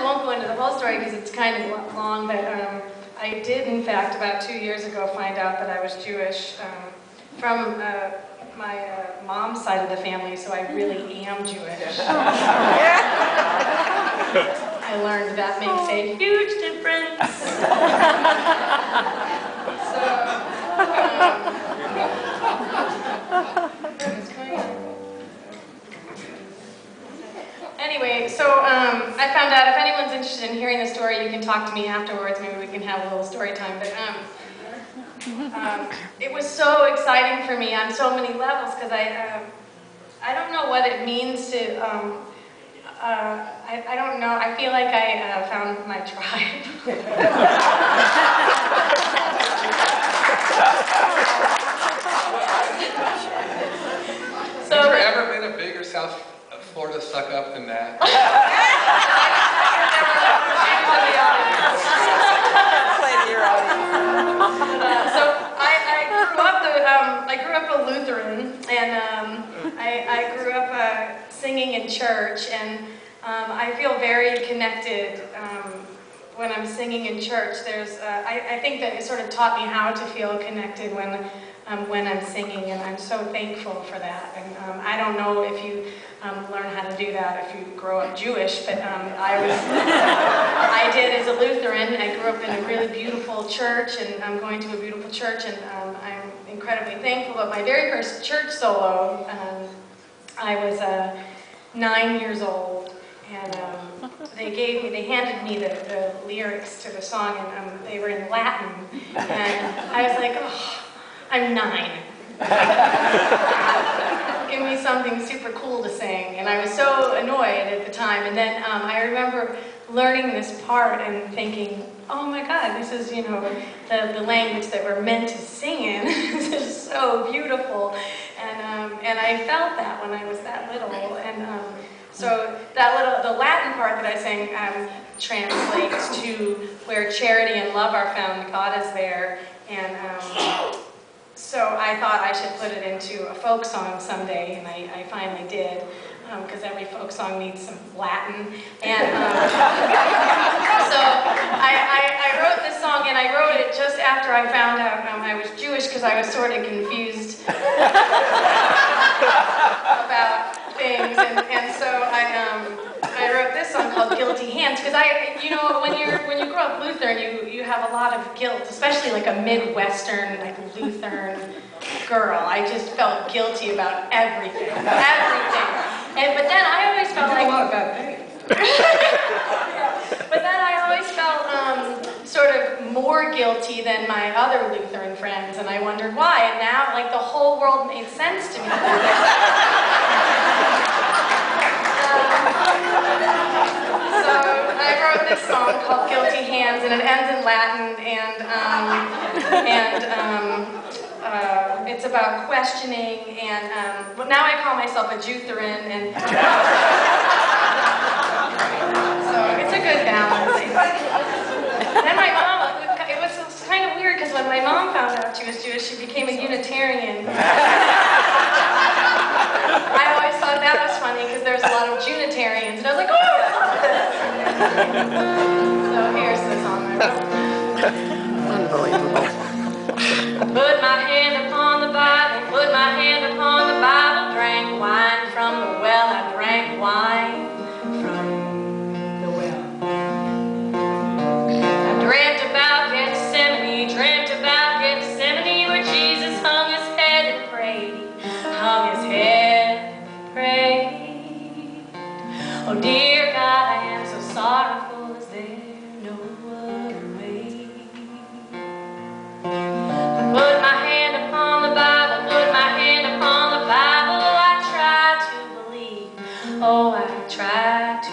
actually won't go into the whole story because it's kind of long, but I did, in fact, about 2 years ago find out that I was Jewish from my mom's side of the family, so I really am Jewish. I learned that makes a huge difference. Anyway, so I found out if anyone's interested in hearing the story, you can talk to me afterwards. Maybe we can have a little story time. But it was so exciting for me on so many levels because I don't know what it means to. I don't know. I feel like I found my tribe. So, have you ever been a bigger South Florida suck up than that? So I grew up a Lutheran, and I grew up singing in church, and I feel very connected when I'm singing in church. I think that it sort of taught me how to feel connected when I'm singing, and I'm so thankful for that. And I don't know if you learn how to do that if you grow up Jewish, but I did as a Lutheran. I grew up in a really beautiful church, and I'm going to a beautiful church, and I'm incredibly thankful. But my very first church solo, I was 9 years old, and they handed me the lyrics to the song, and they were in Latin, and I was like, oh, I'm 9. Give me something super cool to sing. And I was so annoyed at the time. And then I remember learning this part and thinking, oh my God, this is, you know, the language that we're meant to sing in. This is so beautiful. And I felt that when I was that little. And so the Latin part that I sang translates to where charity and love are found, God is there. And so I thought I should put it into a folk song someday, and I finally did, because every folk song needs some Latin. And so I wrote this song, and I wrote it just after I found out I was Jewish, because I was sort of confused about things, and so I wrote this song called Guilty Hands, because you know, when you grow up Lutheran, you have a lot of guilt, especially like a Midwestern, like Lutheran girl. I just felt guilty about everything. But then I always felt like a lot of bad things. But then I always felt sort of more guilty than my other Lutheran friends, and I wondered why. And now, like, the whole world made sense to me. So I wrote this song called Guilty Hands, and it ends in Latin, and it's about questioning, and but now I call myself a Jutheran, and so it's a good balance. Then my mom, it was kind of weird, because when my mom found out she was Jewish, she became a Unitarian. I always thought that was funny, because there's a lot of Junitarians, and I was like, oh! So here's the song I wrote. Unbelievable. Put my hand upon the Bible, put my hand upon the Bible, drank wine from the well, I drank wine from the well. I dreamt about Gethsemane, where Jesus hung his head and prayed, Oh dear God, I am so sorrowful, is there no other way? I put my hand upon the Bible, I tried to believe, oh I tried to